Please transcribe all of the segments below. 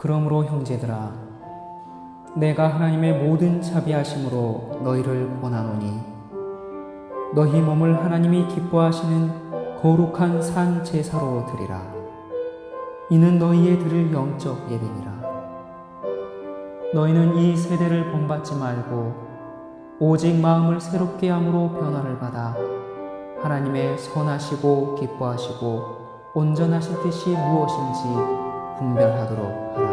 그러므로 형제들아, 내가 하나님의 모든 자비하심으로 너희를 권하노니 너희 몸을 하나님이 기뻐하시는 거룩한 산 제사로 드리라. 이는 너희의 드릴 영적 예배니라. 너희는 이 세대를 본받지 말고 오직 마음을 새롭게 함으로 변화를 받아 하나님의 선하시고 기뻐하시고 온전하신 뜻이 무엇인지 분별하도록 하라.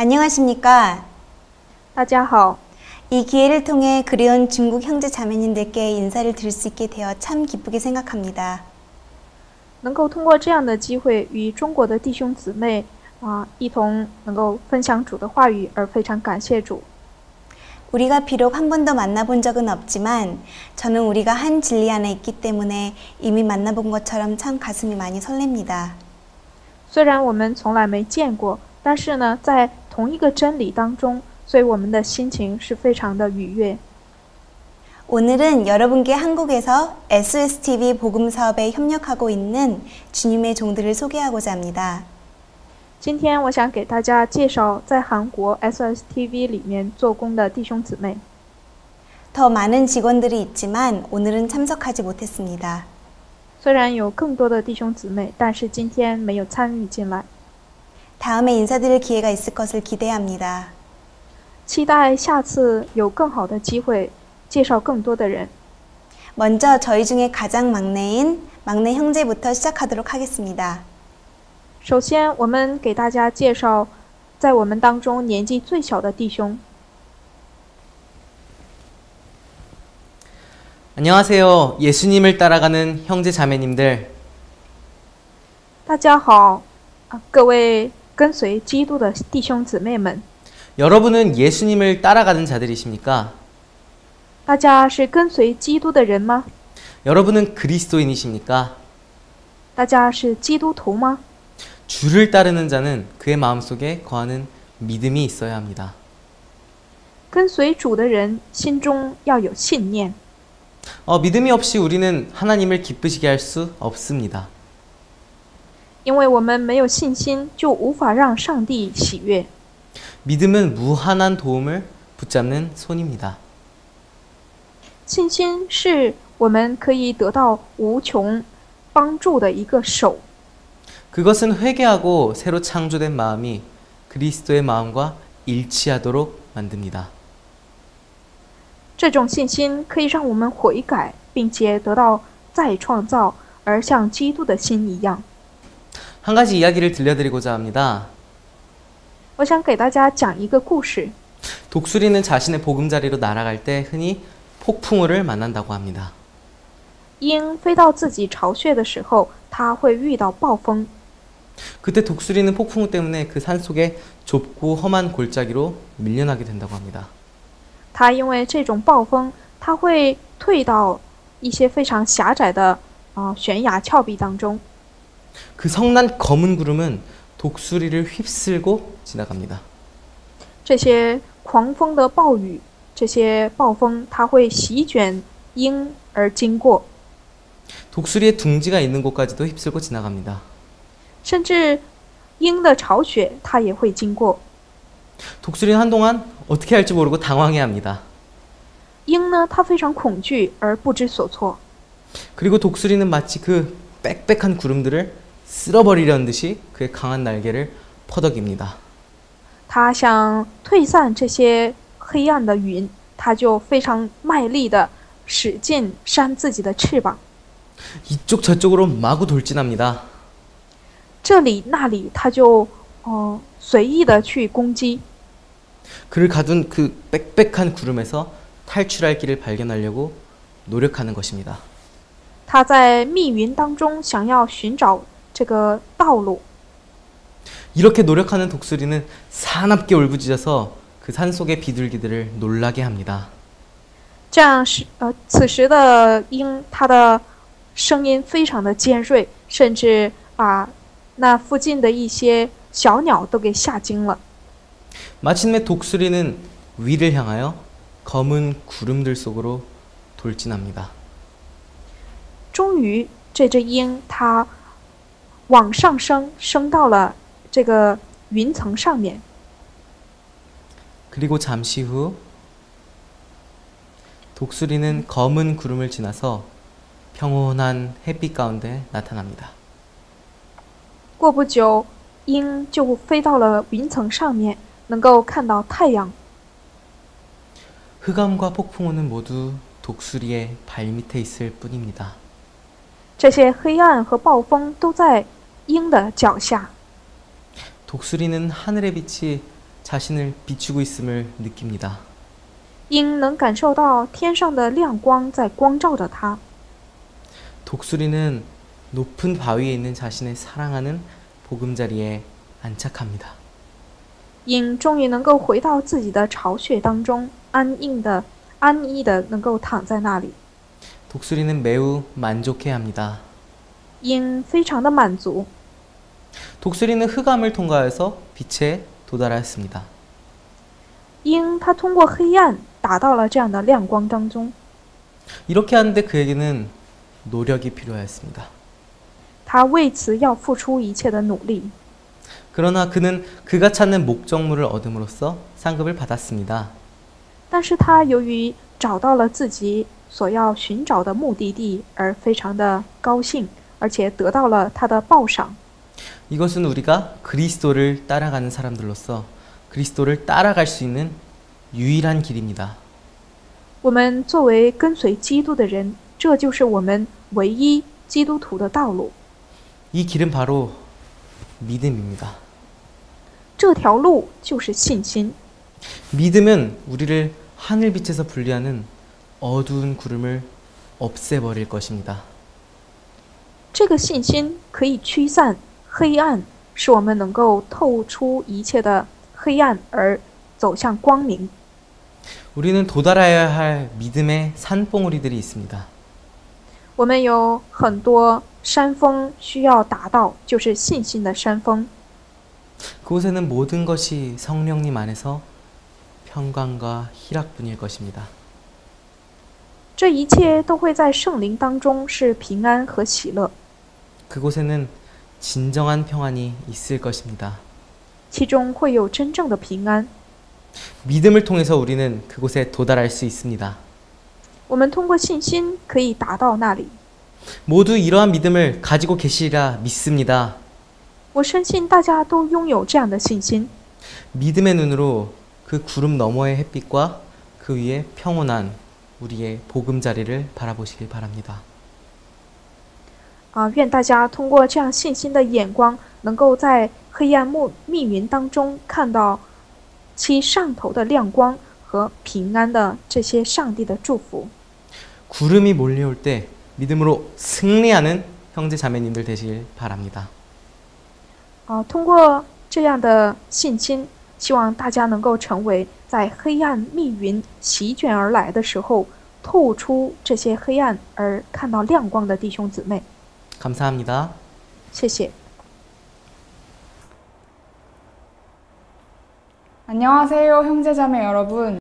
안녕하십니까? 大家好， 이 기회를 통해 그리운 중국 형제 자매님들께 인사를 드릴 수 있게 되어 참 기쁘게 생각합니다. 能够通过这样的机会与中国的弟兄姊妹一同能够分享主的话语，而非常感谢主。 우리가 비록 한 번도 만나본 적은 없지만 저는 우리가 한 진리 안에 있기 때문에 이미 만나본 것처럼 참 가슴이 많이 설렙니다. 虽然我们从来没见过，但是呢，在同一个真理当中，所以我们的心情是非常的愉悦。 오늘은 여러분께 한국에서 SOSTV 복음 사업에 협력하고 있는 주님의 종들을 소개하고자 합니다. 今天我想给大家介绍在韩国 SOSTV 里面做工的弟兄姊妹。 더 많은 직원들이 있지만 오늘은 참석하지 못했습니다. 虽然有更多的弟兄姊妹，但是今天没有参与进来。 다음에 인사드릴 기회가 있을 것을 기대합니다. 期待下次有更好的机会介绍更多的人。 먼저 저희 중에 가장 막내인 막내 형제부터 시작하도록 하겠습니다. 首先，我们给大家介绍在我们当中年纪最小的弟兄。 안녕하세요. 예수님을 따라가는 형제 자매님들. 大家好，各位跟随基督的弟兄姊妹们， 여러분은 예수님을 따라가는 자들이십니까? 大家是跟随基督的人吗？ 여러분은 그리스도인이십니까? 大家是基督徒吗？ 주를 따르는 자는 그의 마음속에 거하는 믿음이 있어야 합니다. 跟随主的人心中要有信念， 믿음이 없이 우리는 하나님을 기쁘시게 할 수 없습니다. 因为我们没有信心，就无法让上帝喜悦。 믿음은 무한한 도움을 붙잡는 손입니다. 信心是我们可以得到无穷帮助的一个手。 그것은 회개하고 새로 창조된 마음이 그리스도의 마음과 일치하도록 만듭니다. 这种信心可以让我们悔改，并且得到再创造，而像基督的心一样。 한 가지 이야기를 들려드리고자 합니다. 我想给大家讲一个故事。 독수리는 자신의 보금자리로 날아갈 때 흔히 폭풍우를 만난다고 합니다. 鹰飞到自己巢穴的时候，它会遇到暴风。 그때 독수리는 폭풍우 때문에 그 산속에 좁고 험한 골짜기로 밀려나게 된다고 합니다. 它因为这种暴风，它会退到一些非常狭窄的悬崖峭壁当中。 그 성난 검은 구름은 독수리를 휩쓸고 지나갑니다. 这些狂风的暴雨，这些暴风，它会席卷鹰而经过， 독수리의 둥지가 있는 곳까지도 휩쓸고 지나갑니다. 甚至鹰的巢穴，它也会经过。 독수리는 한동안 어떻게 할지 모르고 당황해합니다. 鹰呢，它非常恐惧而不知所措。 그리고 독수리는 마치 그 빽빽한 구름들을 쓸어버리려는 듯이 그의 강한 날개를 퍼덕입니다. 它想退散这些黑暗的云，它就非常卖力的使劲扇自己的翅膀， 이쪽 저쪽으로 마구 돌진합니다. 这里那里，它就随意的去攻击。 그를 가둔 그 빽빽한 구름에서 탈출할 길을 발견하려고 노력하는 것입니다. 它在密云当中想要寻找这个道路。 이렇게 노력하는 독수리는 사납게 울부짖어서 그 산속의 비둘기들을 놀라게 합니다. 这样是此时的鹰，它的声音非常的尖锐，甚至把那附近的一些小鸟都给吓惊了。 마침내 독수리는 위를 향하여 검은 구름들 속으로 돌진합니다. 终于，这只鹰它往上升，升到了这个云层上面。 그리고 잠시 후 독수리는 검은 구름을 지나서 평온한 햇빛 가운데 나타납니다. 过不久，鹰就飞到了云层上面，能够看到太阳。 흑암과 폭풍우는 모두 독수리의 발밑에 있을 뿐입니다. 这些黑暗和暴风都在鹰的脚下。 독수리는 하늘의 빛이 자신을 비추고 있음을 느낍니다. 鹰能感受到天上的亮光在光照着它。 독수리는 높은 바위에 있는 자신의 사랑하는 보금자리에 안착합니다. 鹰终于能够回到自己的巢穴当中，安逸的能够躺在那里。 독수리는 매우 만족해합니다. 鹰非常的满足。 독수리는 흑암을 통과해서 빛에 도달하였습니다. 鹰它通过黑暗达到了这样的亮光当中， 이렇게 하는데 그에게는 노력이 필요하였습니다. 它为此要付出一切的努力。 그러나 그는 그가 찾는 목적물을 얻음으로써 상급을 받았습니다. 但是它由于找到了自己所要寻找的目的地，而非常的高兴，而且得到了他的报赏。 이것은 우리가 그리스도를 따라가는 사람들로서 그리스도를 따라갈 수 있는 유일한 길입니다. 我们作为跟随基督的人，这就是我们唯一基督徒的道路。 이 길은 바로 믿음입니다. 这条路就是信心。 믿음은 우리를 하늘빛에서 분리하는 어두운 구름을 없애버릴 것입니다. 这个信心可以驱散黑暗，使我们能够透出一切的黑暗，而走向光明。 우리는 도달해야 할 믿음의 산봉우리들이 있습니다. 我们有很多山峰需要达到，就是信心的山峰。 그곳에는 모든 것이 성령님 안에서 평강과 희락뿐일 것입니다. 这一切都会在圣灵当中是平安和喜乐， 그곳에는 진정한 평안이 있을 것입니다. 其中会有真正的平安。 믿음을 통해서 우리는 그곳에 도달할 수 있습니다. 我们通过信心可以达到那里。 모두 이러한 믿음을 가지고 계시리라 믿습니다. 我深信大家都拥有这样的信心。 믿음의 눈으로 그 구름 너머의 햇빛과 그 위에 평온한 우리의 보금자리를 바라보시길 바랍니다. 愿大家通过这样信心的眼光，能够在黑暗密云当中看到其上头的亮光和平安的这些上帝的祝福。 구름이 몰려올 때 믿음으로 승리하는 형제 자매님들 되시길 바랍니다. 通过这样的信心，希望大家能够成为在黑暗密云席卷而来的时候，透出这些黑暗而看到亮光的弟兄姊妹。 감사합니다. 谢谢。 안녕하세요, 형제자매 여러분.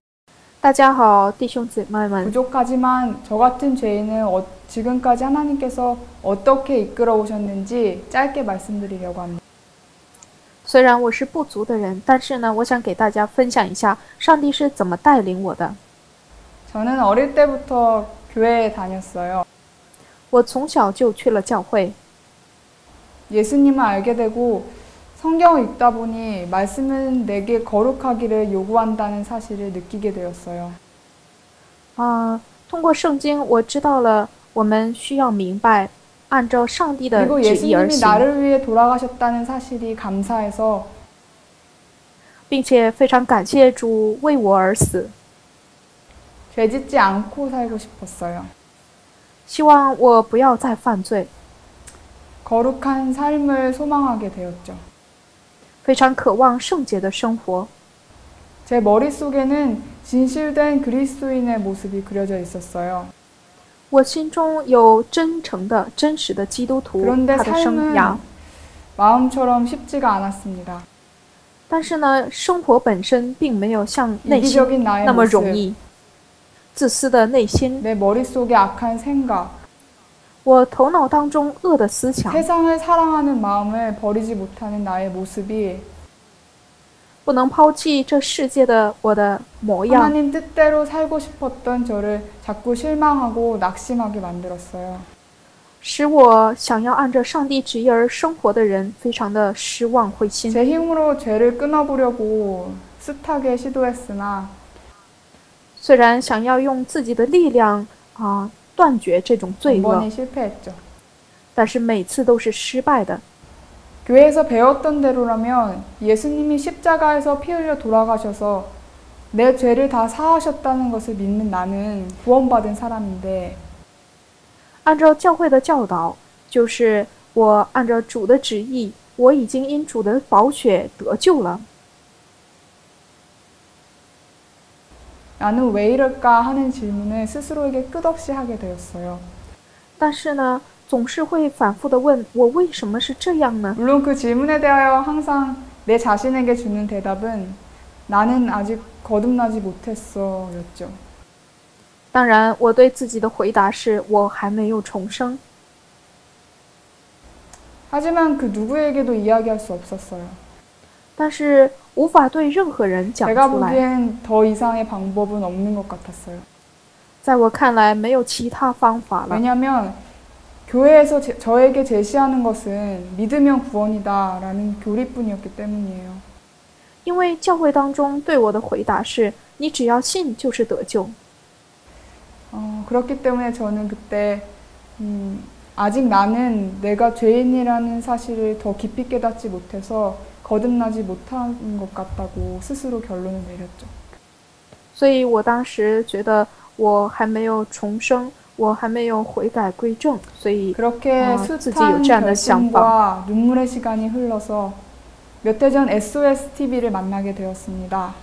大家好，弟兄姊妹们。 부족하지만 저 같은 죄인을 지금까지 하나님께서 어떻게 이끌어 오셨는지 짧게 말씀드리려고 합니다. 虽然我是不足的人，但是呢，我想给大家分享一下上帝是怎么带领我的。 저는 어릴 때부터 교회에 다녔어요. 我从小就去了教会， 예수님을 알게 되고 성경을 읽다 보니 말씀은 내게 거룩하기를 요구한다는 사실을 느끼게 되었어요. 通过圣经，我知道了我们需要明白，按照上帝的 그리고 旨意而 예수님이 行， 나를 위해 돌아가셨다는 사실이 감사해서 并且非常感谢主为我而死， 죄짓지 않고 살고 싶었어요. 希望我不要再犯罪， 거룩한 삶을 소망하게 되었죠. 非常渴望圣洁的生活。 제 머릿속에는 진실된 그리스도인의 모습이 그려져 있었어요. 我心中有真诚的、真实的基督徒， 그런데 他的生 삶은 涯。 마음처럼 쉽지가 않았습니다. 但是呢，生活本身并没有像内心 이기적인 나의 那么容 모습, 易。自私的内心， 내 머릿속에 악한 생각, 我头脑当中恶的思想， 세상을 사랑하는 마음을 버리지 못하는 나의 모습이 不能抛弃这世界的我的模样， 하나님 뜻대로 살고 싶었던 저를 자꾸 실망하고 낙심하게 만들었어요. 使我想要按照上帝旨意而生活的人非常的失望灰心。 제 힘으로 죄를 끊어보려고 숱하게 시도했으나 虽然想要用自己的力量断绝这种罪恶， 번번이 실패했죠. 但是每次都是失败的。 교회에서 배웠던 대로라면 예수님이 십자가에서 피 흘려 돌아가셔서 내 죄를 다 사하셨다는 것을 믿는 나는 구원받은 사람인데 按照教会的教导，就是我按照主的旨意，我已经因主的宝血得救了。 나는 왜 이럴까 하는 질문을 스스로에게 끝없이 하게 되었어요. 但是呢，总是会反复的问我为什么是这样呢？ 물론 그 질문에 대하여 항상 내 자신에게 주는 대답은 나는 아직 거듭나지 못했어 였죠. 当然，我对自己的回答是我还没有重生。 하지만 그 누구에게도 이야기할 수 없었어요. 但是无法对任何人讲 제가 出来。 보기엔 더 이상의 방법은 없는 것 같았어요. 在我看来，没有其他方法了。 왜냐하면 교회에서 저에게 제시하는 것은 믿으면 구원이다라는 교리뿐이었기 때문이에요. 因为教会当中对我的回答是：你只要信就是得救。 그렇기 때문에 저는 그때 아직 나는 내가 죄인이라는 사실을 더 깊이 깨닫지 못해서 거듭나지 못한 것 같다고 스스로 결론을 내렸죠. 所以我当时觉得我还没有重生，我还没有悔改归正，所以 그렇게自己 숱한 有这样的想法。 결심과 눈물의 시간이 흘러서 몇 해 전 SOS TV를 만나게 되었습니다.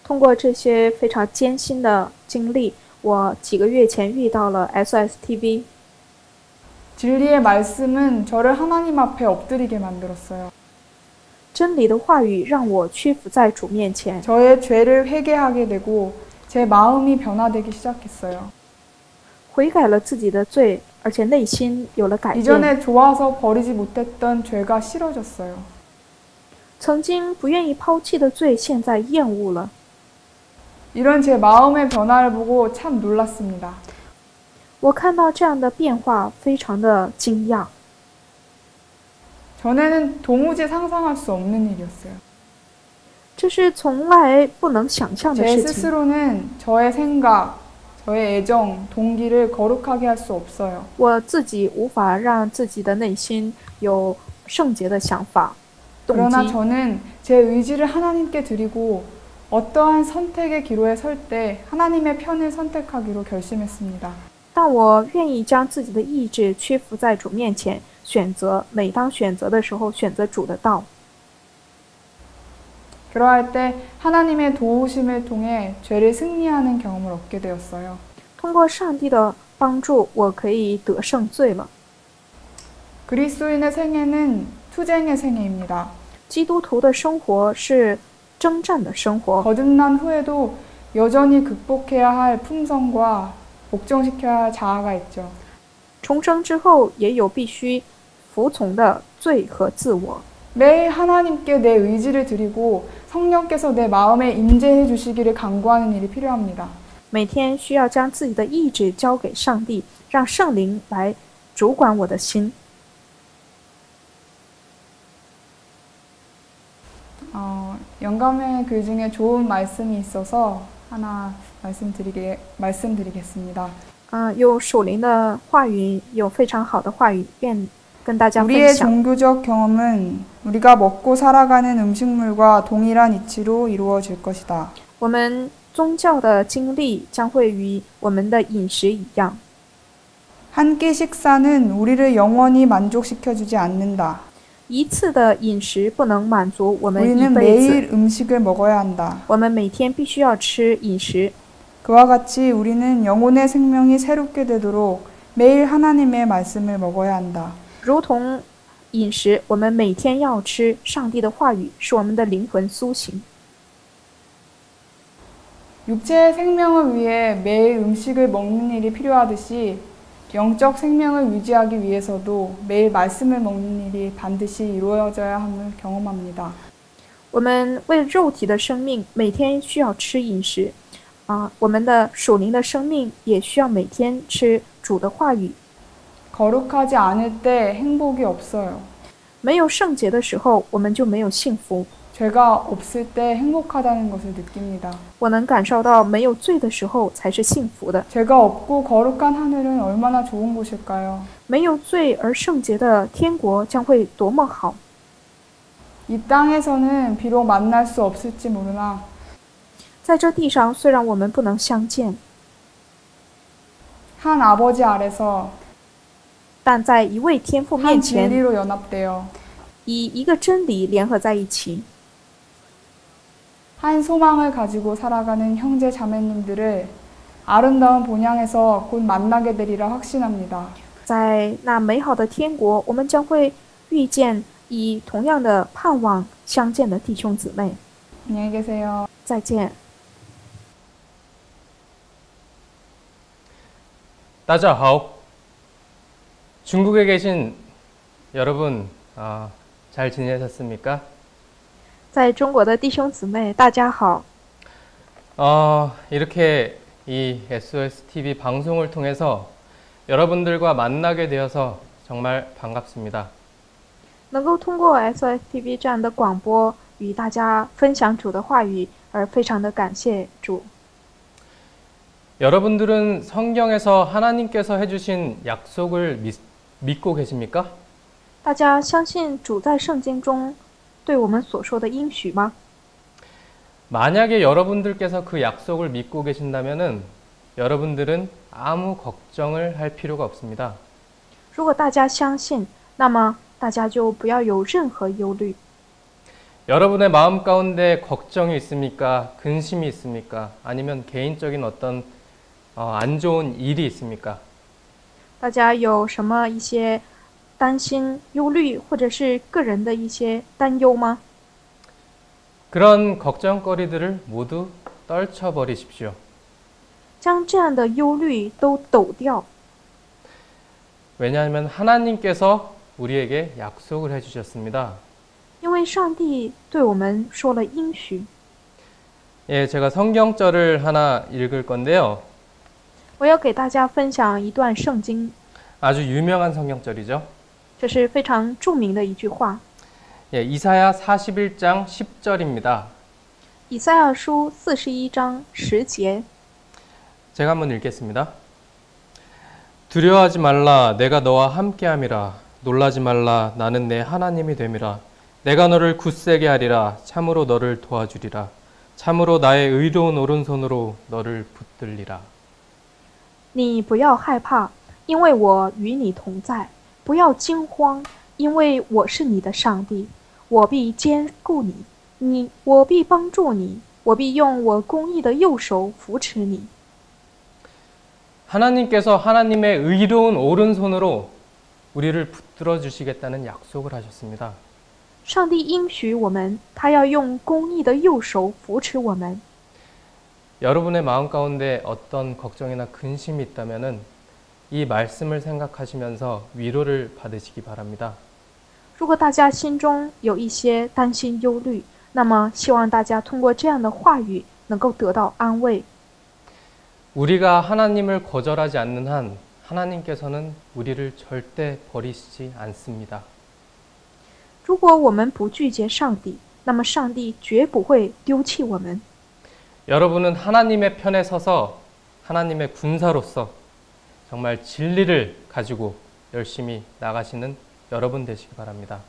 通过这些非常艰辛的经历，我几个月前遇到了 SOS-TV。 진리의 말씀은 저를 하나님 앞에 엎드리게 만들었어요. 真理的话语让我屈服在主面前， 저의 죄를 회개하게 되고 제 마음이 변화되기 시작했어요. 悔改了自己的罪，而且内心有了改变。 이전에 좋아서 버리지 못했던 죄가 싫어졌어요. 曾经不愿意抛弃的罪，现在厌恶了。 이런 제 마음의 변화를 보고 참 놀랐습니다. 我看到这样的变化，非常的惊讶。 전에는 도무지 상상할 수 없는 일이었어요. 这是从来不能想象的 제 事情。 스스로는 저의 생각, 저의 애정, 동기를 거룩하게 할 수 없어요. 我自己无法让自己的内心有圣洁的想法、动 그러나 机。 저는 제 의지를 하나님께 드리고 어떠한 선택의 기로에 설 때 하나님의 편을 선택하기로 결심했습니다. 但我愿意将自己的意志屈服在主面前，选择每当选择的时候，选择主的道。 그러할 때 하나님의 도우심을 통해 죄를 승리하는 경험을 얻게 되었어요. 通过上帝的帮助，我可以得胜罪了。 그리스도인의 생애는 투쟁의 생애입니다. 基督徒的生活是征战的生活， 거듭난 후에도 여전히 극복해야 할 품성과 복종시켜야 할 자아가 있죠. 重生之后也有必须服从的罪和自我。 매일 하나님께 내 의지를 드리고 성령께서 내 마음에 임재해 주시기를 간구하는 일이 필요합니다. 每天需要将自己的意志交给上帝，让圣灵来主管我的心。 영감의 글 중에 좋은 말씀이 있어서 하나 말씀드리겠습니다. 有属灵的话语，有非常好的话语，愿跟大家分 우리의 享。 종교적 경험은 우리가 먹고 살아가는 음식물과 동일한 이치로 이루어질 것이다. 我们宗教的经历将会与我们的饮食一样， 한 끼 식사는 우리를 영원히 만족시켜주지 않는다. 一次的饮食不能满足我们一 우리는 辈子。 매일 음식을 먹어야 한다. 我们每天必须要吃饮食， 그와 같이 우리는 영혼의 생명이 새롭게 되도록 매일 하나님의 말씀을 먹어야 한다. 如同饮食，我们每天要吃上帝的话语，使我们的灵魂苏醒。 육체의 생명을 위해 매일 음식을 먹는 일이 필요하듯이 영적 생명을 유지하기 위해서도 매일 말씀을 먹는 일이 반드시 이루어져야 함을 경험합니다. 我们为肉体的生命，每天需要吃饮食，我们的属灵的生命也需要每天吃主的话语。 거룩하지 않을 때 행복이 없어요. 没有圣洁的时候，我们就没有幸福。 죄가 없을 때 행복하다는 것을 느낍니다. 我能感受到，没有罪的时候才是幸福的。 죄가 없고 거룩한 하늘은 얼마나 좋은 곳일까요? 没有罪而圣洁的天国将会多么好。 이 땅에서는 비록 만날 수 없을지 모르나 在这地上，虽然我们不能相见， 한 아버지 아래서 但在一位天父 한 面前， 진리로 연합되어 以一个真理联合在一起， 한 소망을 가지고 살아가는 형제 자매님들을 아름다운 본향에서 곧 만나게 되리라 확신합니다. 在那美好的天国，我们将会遇见以同样的盼望相见的弟兄姊妹。 안녕히 계세요. 再见。 大家好. 중국에 계신 여러분, 잘 지내셨습니까? 在中国的弟兄姊妹，大家好。 이렇게 이 SOS TV 방송을 통해서 여러분들과 만나게 되어서 정말 반갑습니다. 能够通过 SOS-TV 这样的广播与大家分享主的话语，而非常的感谢主。 여러분들은 성경에서 하나님께서 해주신 약속을 믿고 계십니까? 大家相信主在圣经中对我们所说的应许吗？ 만약에 여러분들께서 그 약속을 믿고 계신다면은 여러분들은 아무 걱정을 할 필요가 없습니다. 如果大家相信，那么大家就不要有任何忧虑。 여러분의 마음 가운데 걱정이 있습니까? 근심이 있습니까? 아니면 개인적인 어떤 안 좋은 일이 있습니까? 大家有什么一些担心、忧虑，或者是个人的一些担忧吗？ 그런 걱정거리들을 모두 떨쳐버리십시오. 将这样的忧虑都抖掉， 왜냐하면 하나님께서 우리에게 약속을 해주셨습니다. 因为上帝对我们说了应许。 예, 제가 성경절을 하나 읽을 건데요. 我要给大家分享一段圣经， 아주 유명한 성경절이죠. 这是非常著名的一句话， 예, 이사야 41장 10절입니다. 以赛亚书41章10节。 제가 한번 읽겠습니다. 두려워하지 말라, 내가 너와 함께함이라. 놀라지 말라, 나는 내 하나님이 됨이라. 내가 너를 굳세게 하리라. 참으로 너를 도와주리라. 참으로 나의 의로운 오른손으로 너를 붙들리라. 你不要害怕，因为我与你同在；不要惊慌，因为我是你的上帝。我必坚固你，我必帮助你，我必用我公义的右手扶持你。 하나님께서 하나님의 의로운 오른손으로 우리를 붙들어 주시겠다는 약속을 하셨습니다. 上帝应许我们，他要用公义的右手扶持我们。 여러분의 마음 가운데 어떤 걱정이나 근심이 있다면은 이 말씀을 생각하시면서 위로를 받으시기 바랍니다. 如果大家心中有一些担心、忧虑，那么希望大家通过这样的话语能够得到安慰。 우리가 하나님을 거절하지 않는 한 하나님께서는 우리를 절대 버리시지 않습니다. 如果我们不拒绝上帝，那么上帝绝不会丢弃我们。 여러분은 하나님의 편에 서서 하나님의 군사로서 정말 진리를 가지고 열심히 나가시는 여러분 되시기 바랍니다.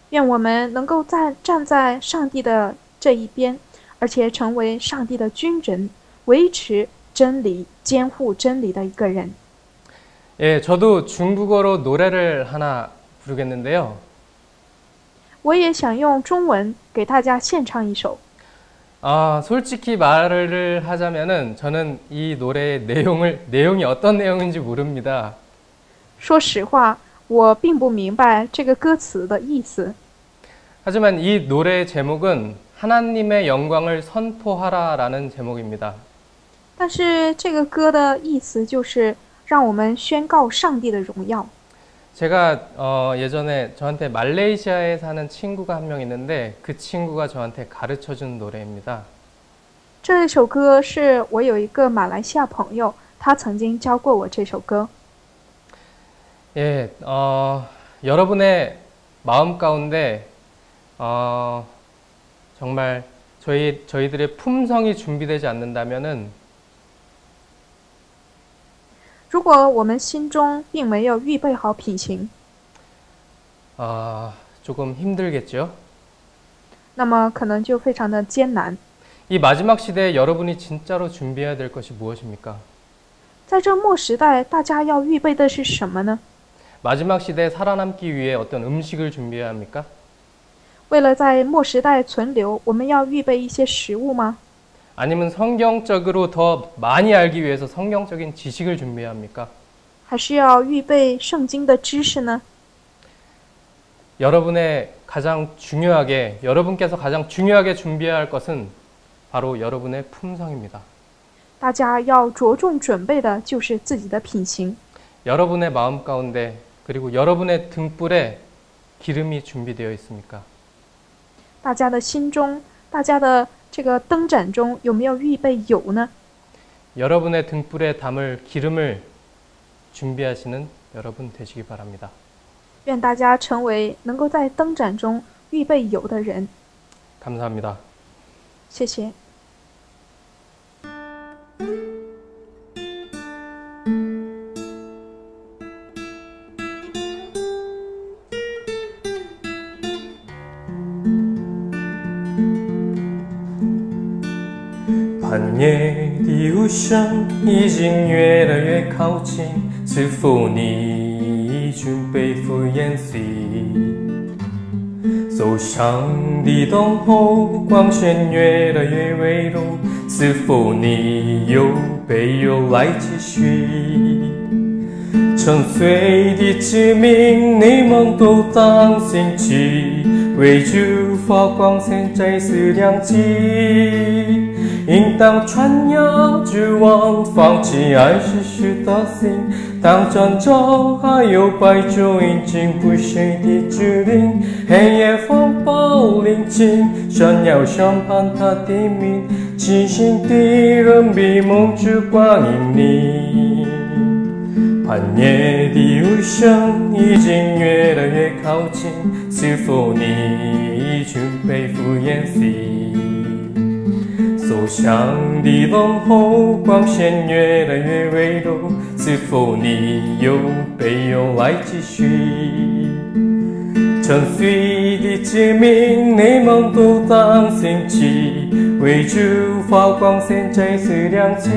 愿我们能够站在上帝的这一边，而且成为上帝的军人，维持真理、监护真理的一个人。 예, 저도 중국어로 노래를 하나 부르겠는데요. 我也想用中文给大家献唱一首。 솔직히 말을 하자면은 저는 이 노래의 내용이 어떤 내용인지 모릅니다. 说实话，我并不明白这个歌词的意思。 하지만 이 노래의 제목은 하나님의 영광을 선포하라라는 제목입니다. 但是这个歌的意思就是让我们宣告上帝的荣耀。 제가 예전에 저한테 말레이시아에 사는 친구가 한 명 있는데 그 친구가 저한테 가르쳐준 노래입니다. 这首歌是我有一个马来西亚朋友，他曾经教过我这首歌。 예, 여러분의 마음 가운데 정말 저희들의 품성이 준비되지 않는다면은 如果我们心中并没有预备好品行， 조금 힘들겠죠? 那么可能就非常的艰难。 이 마지막 시대에 여러분이 진짜로 준비해야 될 것이 무엇입니까? 在这末时代，大家要预备的是什么呢？ 마지막 시대에 살아남기 위해 어떤 음식을 준비해야 합니까? 为了在末时代存留，我们要预备一些食物吗？ 아니면 성경적으로 더 많이 알기 위해서 성경적인 지식을 준비해야 합니까? 还是要预备圣经的知识呢？ 여러분께서 가장 중요하게 준비해야 할 것은 바로 여러분의 품성입니다. 大家要着重准备的就是自己的品行。 여러분의 마음 가운데 그리고 여러분의 등불에 기름이 준비되어 있습니까? 大家的心中，大家的这个灯盏中有没有预备油呢？ 여러분의 등불에 담을 기름을 준비하시는 여러분 되시기 바랍니다. 愿大家成为能够在灯盏中预备油的人。 감사합니다. 谢谢。 半夜的无声已经越来越靠近，是否你准备赴演戏？走上的灯后，光线越来越微弱，是否你有备又来继续？沉睡的致命，你们都当兴起，为主发光，现在是良机。 应当传扬指望，放弃爱世俗的心。当拯救还有怪兽已经不睡的指令，黑夜风暴临近，神要审判他的名，清醒的人闭目之光迎你。半夜的无声已经越来越靠近，是否你准备赴演戏？ 走向的灯后，光线越来越微弱，是否你有备又来继续？沉睡的致命，你们都当兴起，为主发光，现在是良机。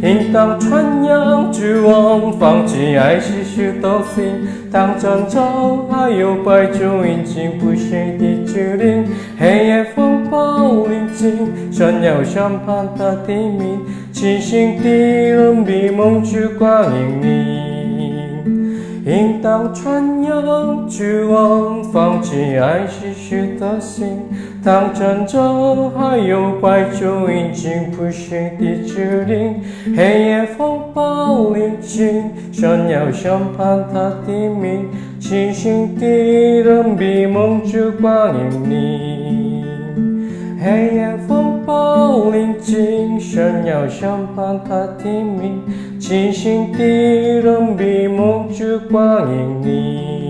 应当传扬指望，放弃爱世俗的心。当拯救还有怪兽已经不睡的指令，黑夜风暴临近，神要审判他的名，清醒的人闭目之光迎你。 应当传扬指望，放弃爱世俗的心。当拯救还有怪兽已经不睡的指令，黑夜风暴临近，神要审判他的名，清醒的人闭目之光迎你。黑夜风暴临近，神要审判他的名。 清醒的人闭目之光迎你。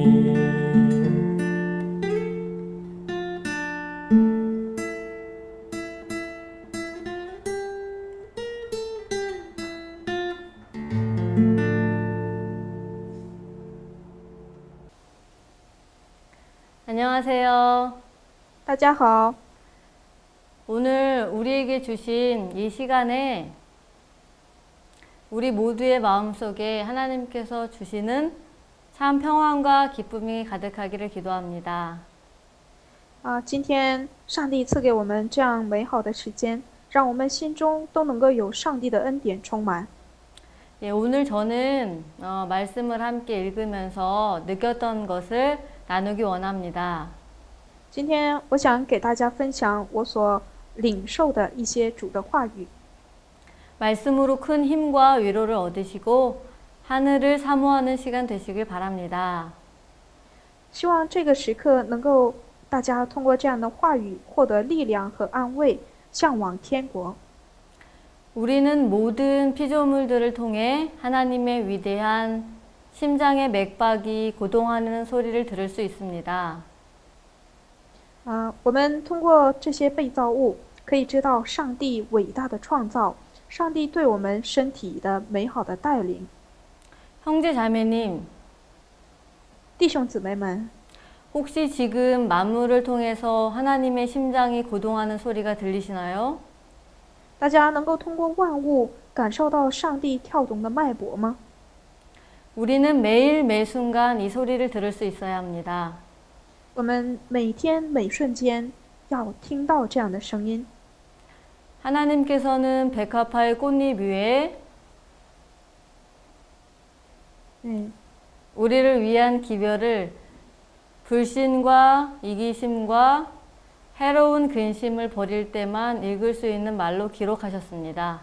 안녕하세요. 大家好， 오늘 우리에게 주신 이 시간에 우리 모두의 마음속에 하나님께서 주시는 참 평안과 기쁨이 가득하기를 기도합니다. 今天上帝赐给我们这样美好的时间，让我们心中都能够有上帝的恩典充满。 예, 오늘 저는 말씀을 함께 읽으면서 느꼈던 것을 나누기 원합니다. 今天我想给大家分享我所领受的一些主的话语。 말씀으로 큰 힘과 위로를 얻으시고 하늘을 사모하는 시간 되시길 바랍니다. 希望这个时刻能够大家通过这样的话语获得力量和安慰，向往天国。 우리는 모든 피조물들을 통해 하나님의 위대한 심장의 맥박이 고동하는 소리를 들을 수 있습니다. 我们通过这些被造物，可以知道上帝伟大的创造。上帝对我们身体的美好的带领。 형제 자매님, 弟兄姊妹们， 혹시 지금 만물을 통해서 하나님의 심장이 고동하는 소리가 들리시나요? 大家能够通过万物感受到上帝跳动的脉搏吗？ 우리는 매일 매순간 이 소리를 들을 수 있어야 합니다. 我们每天每瞬间要听到这样的声音。 하나님께서는 백합화의 꽃잎 위에 嗯， 우리를 위한 기별을 불신과 이기심과 해로운 근심을 버릴 때만 읽을 수 있는 말로 기록하셨습니다.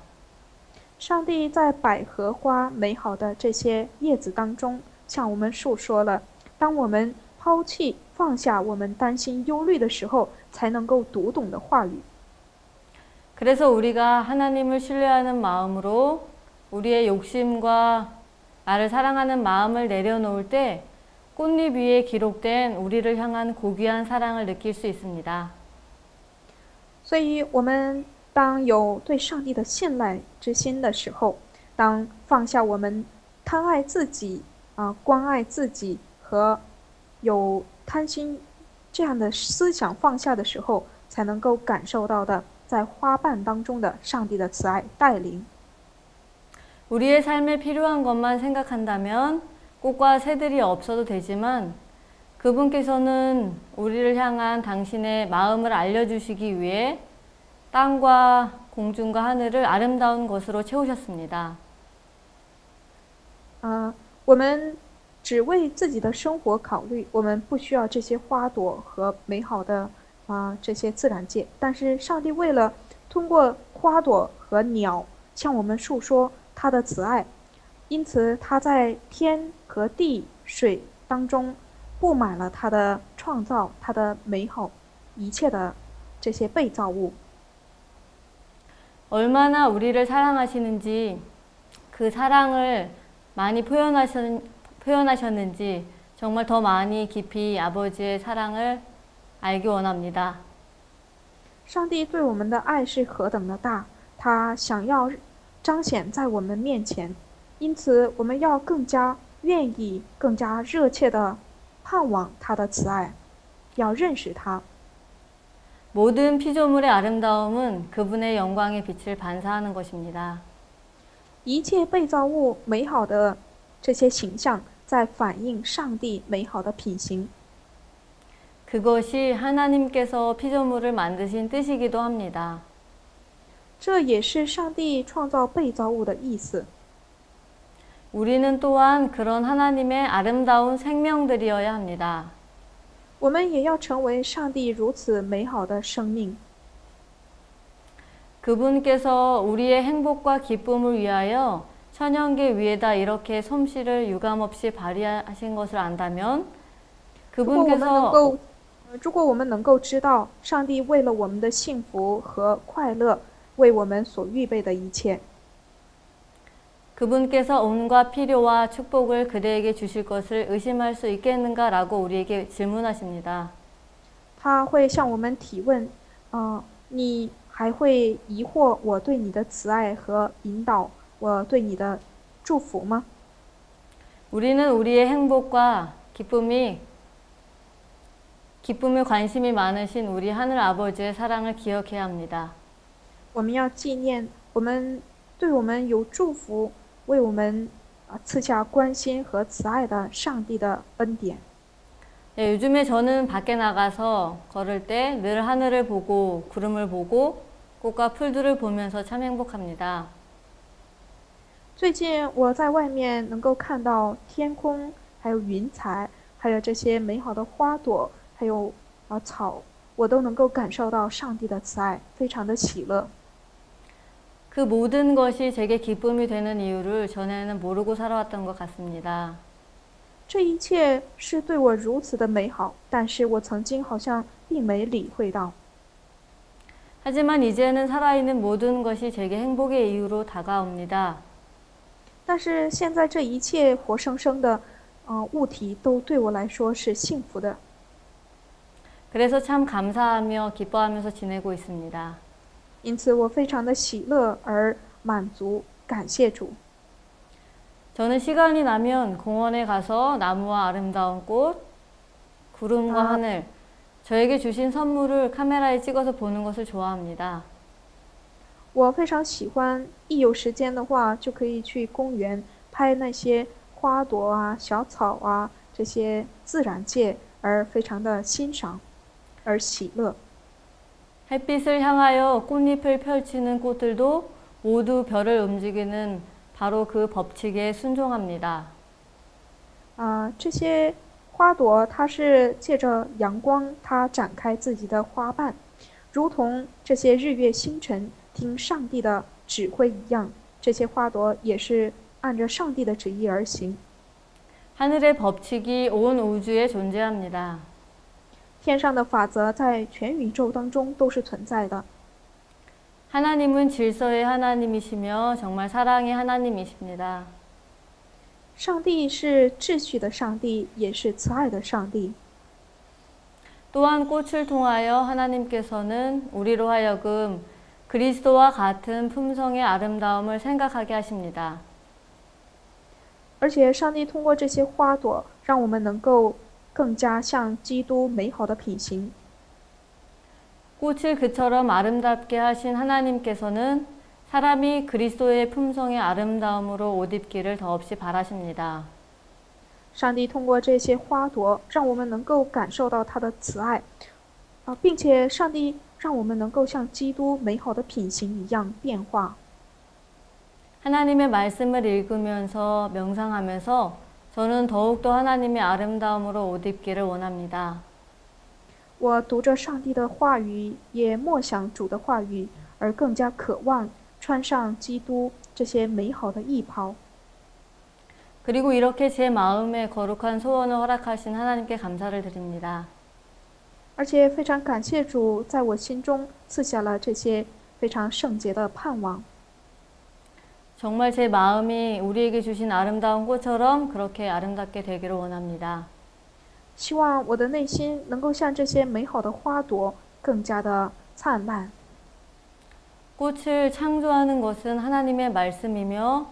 上帝在百合花美好的这些叶子当中，向我们述说了，当我们抛弃、放下我们担心、忧虑的时候，才能够读懂的话语。 그래서 우리가 하나님을 신뢰하는 마음으로 우리의 욕심과 나를 사랑하는 마음을 내려놓을 때 꽃잎 위에 기록된 우리를 향한 고귀한 사랑을 느낄 수 있습니다. 所以，我们当有对上帝的信赖之心的时候，当放下我们贪爱自己关爱自己和有贪心这样的思想放下的时候，才能够感受到的在花瓣当中的上帝的慈爱带领。 우리의 삶에 필요한 것만 생각한다면 꽃과 새들이 없어도 되지만 그분께서는 우리를 향한 당신의 마음을 알려주시기 위해 땅과 공중과 하늘을 아름다운 것으로 채우셨습니다. 我们只为自己的生活考虑，我们不需要这些花朵和美好的这些自然界。但是上帝为了通过花朵和鸟向我们述说他的慈爱，因此他在天和地、水当中布满了他的创造，他的美好，一切的这些被造物。 얼마나 우리를 사랑하시는지 그 사랑을 많이 표현하셨는지 정말 더 많이 깊이 아버지의 사랑을 알기 원합니다. 上帝对我们的爱是何等的大，他想要彰显在我们面前，因此我们要更加愿意、更加热切的盼望他的慈爱，要认识他。 모든 피조물의 아름다움은 그분의 영광의 빛을 반사하는 것입니다. 一切被造物美好的这些形象，在反映上帝美好的品行。 그것이 하나님께서 피조물을 만드신 뜻이기도 합니다. 这也是上帝创造被造物的意思。 우리는 또한 그런 하나님의 아름다운 생명들이어야 합니다. 我们也要成为上帝如此美好的生命。 그분께서 우리의 행복과 기쁨을 위하여 천연계 위에다 이렇게 솜씨를 유감없이 발휘하신 것을 안다면 如果我们能 그분께서 够，如果我们能够知道上帝为了我们的幸福和快乐，为我们所预备的一切， 그분께서 온갖 필요와 축복을 그대에게 주실 것을 의심할 수 있겠는가라고 우리에게 질문하십니다. 他会向我们提问：你还会疑惑我对你的慈爱和引导，我对你的祝福吗？ 우리는 우리의 행복과 기쁨에 관심이 많으신 우리 하늘 아버지의 사랑을 기억해야 합니다. 我们要纪念我们对我们有祝福，为我们赐下关心和慈爱的上帝的恩典。 네, 요즘에 저는 밖에 나가서 걸을 때 늘 하늘을 보고 구름을 보고 꽃과 풀들을 보면서 참 행복합니다. 最近我在外面能够看到天空，还有云彩，还有这些美好的花朵，还有草，我都能够感受到上帝的慈爱，非常的喜乐。 그 모든 것이 제게 기쁨이 되는 이유를 전에는 모르고 살아왔던 것 같습니다. 这一切是对我如此的美好，但是我曾经好像并没理会到。 하지만 이제는 살아있는 모든 것이 제게 행복의 이유로 다가옵니다. 但是现在这一切活生生的物体都对我来说是幸福的， 그래서 참 감사하며 기뻐하면서 지내고 있습니다. 因此我非常的喜乐，而满足、感谢主。 저는 시간이 나면 공원에 가서 나무와 아름다운 꽃, 구름과 하늘, 저에게 주신 선물을 카메라에 찍어서 보는 것을 좋아합니다. 我非常喜欢，一有时间的话就可以去公园拍那些花朵啊、小草啊这些自然界，而非常的欣赏，而喜乐。 햇빛을 향하여 꽃잎을 펼치는 꽃들도 모두 별을 움직이는 바로 그 법칙에 순종합니다. 这些花朵它是借着阳光，它展开自己的花瓣，如同这些日月星辰听上帝的指挥一样，这些花朵也是按着上帝的旨意而行。 하늘의 법칙이 온 우주에 존재합니다. 天上的法则在全宇宙当中都是存在的。 하나님은 질서의 하나님이시며 정말 사랑의 하나님이십니다. 上帝是秩序的上帝，也是慈爱的上帝。 또한 꽃을 통하여 하나님께서는 우리로 하여금 그리스도와 같은 품성의 아름다움을 생각하게 하십니다. 而且上帝通过这些花朵，让我们能够更加像基督美好的品行。 꽃을 그처럼 아름답게 하신 하나님께서는 사람이 그리스도의 품성의 아름다움으로 옷 입기를 더없이 바라십니다. 上帝通过这些花朵，让我们能够感受到他的慈爱，并且上帝让我们能够像基督美好的品行一样变化。 하나님의 말씀을 읽으면서 명상하면서 저는 더욱더 하나님의 아름다움으로 옷 입기를 원합니다. 我读着上帝的话语，也默想主的话语，而更加渴望穿上基督这些美好的衣袍。 그리고 이렇게 제 마음에 거룩한 소원을 허락하신 하나님께 감사를 드립니다. 而且非常感谢主在我心中赐下了这些非常圣洁的盼望。 정말 제 마음이 우리에게 주신 아름다운 꽃처럼 그렇게 아름답게 되기를 원합니다. 希望我的内心能够像这些美好的花朵更加的灿烂。 꽃을 창조하는 것은 하나님의 말씀이며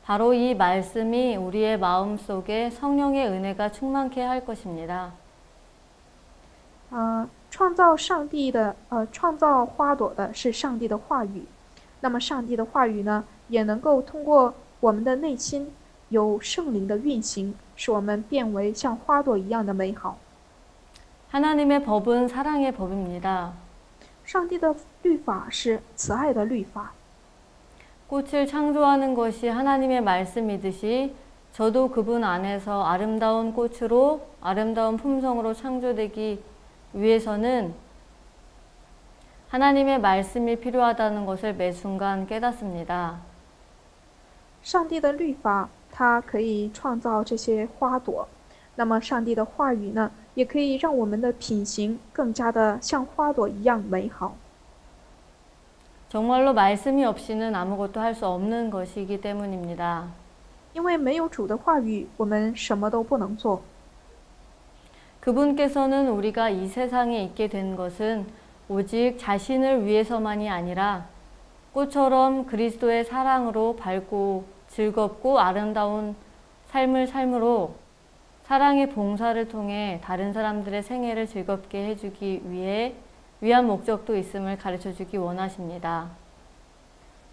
바로 이 말씀이 우리의 마음 속에 성령의 은혜가 충만케 할 것입니다. 创造花朵的是上帝的话语，那么上帝的话语呢，也能够通过我们的内心有圣灵的运行，使我们变为像花朵一样的美好。 하나님의 법은 사랑의 법입니다. 上帝的律法是慈爱的律法。 꽃을 창조하는 것이 하나님의 말씀이듯이 저도 그분 안에서 아름다운 꽃으로 아름다운 품성으로 창조되기 위해서는 하나님의 말씀이 필요하다는 것을 매 순간 깨닫습니다. 上帝的律法，它可以创造这些花朵，那么上帝的话语呢，也可以让我们的品行更加的像花朵一样美好。 정말로 말씀이 없이는 아무것도 할 수 없는 것이기 때문입니다. 因为没有主的话语，我们什么都不能做。 그분께서는 우리가 이 세상에 있게 된 것은 오직 자신을 위해서만이 아니라 꽃처럼 그리스도의 사랑으로 밝고 즐겁고 아름다운 삶을 삶으로 사랑의 봉사를 통해 다른 사람들의 생애를 즐겁게 해주기 위한 목적도 있음을 가르쳐주기 원하십니다.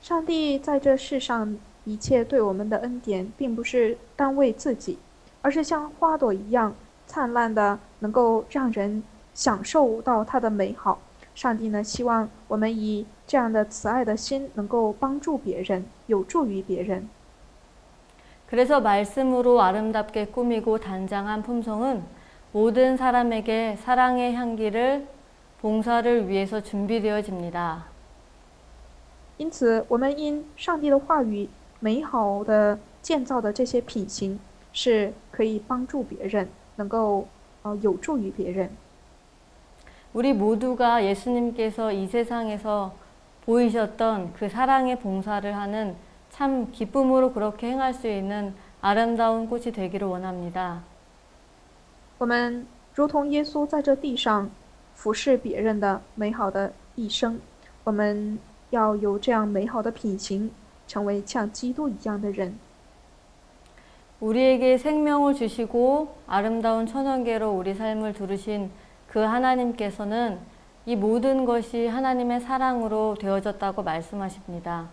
上帝在这世上一切对我们的恩典，并不是单为自己，而是像花朵一样灿烂的，能够让人享受到它的美好。上帝呢，希望我们以这样的慈爱的心，能够帮助别人，有助于别人。 그래서 말씀으로 아름답게 꾸미고 단장한 품성은 모든 사람에게 사랑의 향기를 봉사를 위해서 준비되어집니다. 因此，我们因上帝的话语美好的建造的这些品行，是可以帮助别人，能够有助于别人。 우리 모두가 예수님께서 이 세상에서 보이셨던 그 사랑의 봉사를 하는 참 기쁨으로 그렇게 행할 수 있는 아름다운 꽃이 되기를 원합니다. 我们如同耶稣在这地上服侍别人的美好的一生，我们要有这样美好的品行，成为像基督一样的人。 우리에게 생명을 주시고 아름다운 천연계로 우리 삶을 두르신 그 하나님께서는 이 모든 것이 하나님의 사랑으로 되어졌다고 말씀하십니다.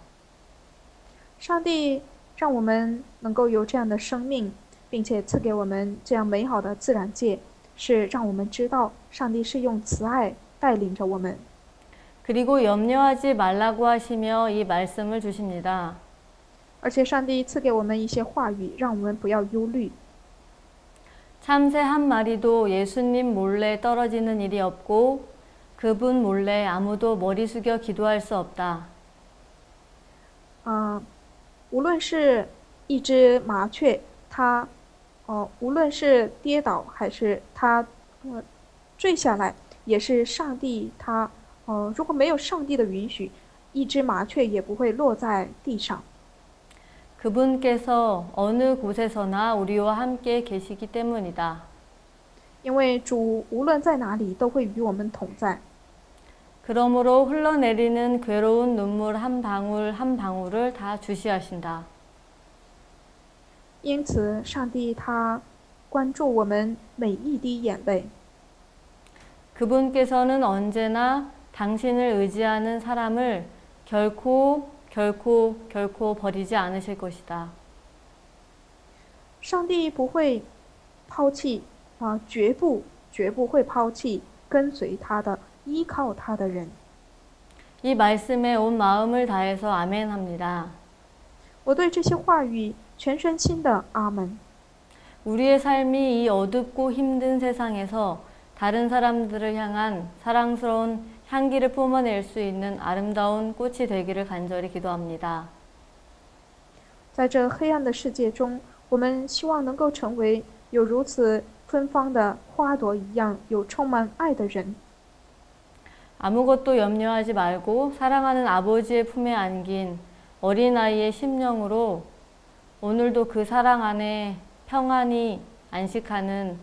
上帝让我们能够有这样的生命，并且赐给我们这样美好的自然界，是让我们知道上帝是用慈爱带领着我们。 그리고 염려하지 말라고 하시며 이 말씀을 주십니다. 而且上帝赐给我们一些话语，让我们不要忧虑。 참새 한 마리도 예수님 몰래 떨어지는 일이 없고 그분 몰래 아무도 머리 숙여 기도할 수 없다. 无论是一只麻雀，它无论是跌倒还是它坠下来，也是上帝他如果没有上帝的允许，一只麻雀也不会落在地上。 그분께서 어느 곳에서나 우리와 함께 계시기 때문이다. 因为主无论在哪里都会与我们同在。 그러므로 흘러내리는 괴로운 눈물 한 방울 한 방울을 다 주시하신다. 因此，上帝他关注我们每一滴眼泪。 그분께서는 언제나 당신을 의지하는 사람을 결코 버리지 않으실 것이다. 上帝不会抛弃绝不会抛弃跟随他的、依靠他的人。 이 말씀에 온 마음을 다해서 아멘합니다. 我对这些话语全身心的阿门。 우리의 삶이 이 어둡고 힘든 세상에서 다른 사람들을 향한 사랑스러운 향기를 뿜어낼 수 있는 아름다운 꽃이 되기를 간절히 기도합니다. 在这黑暗的世界中，我们希望能够成为有如此芬芳的花朵一样，有充满爱的人。 아무것도 염려하지 말고 사랑하는 아버지의 품에 안긴 어린아이의 심령으로 오늘도 그 사랑 안에 평안히 안식하는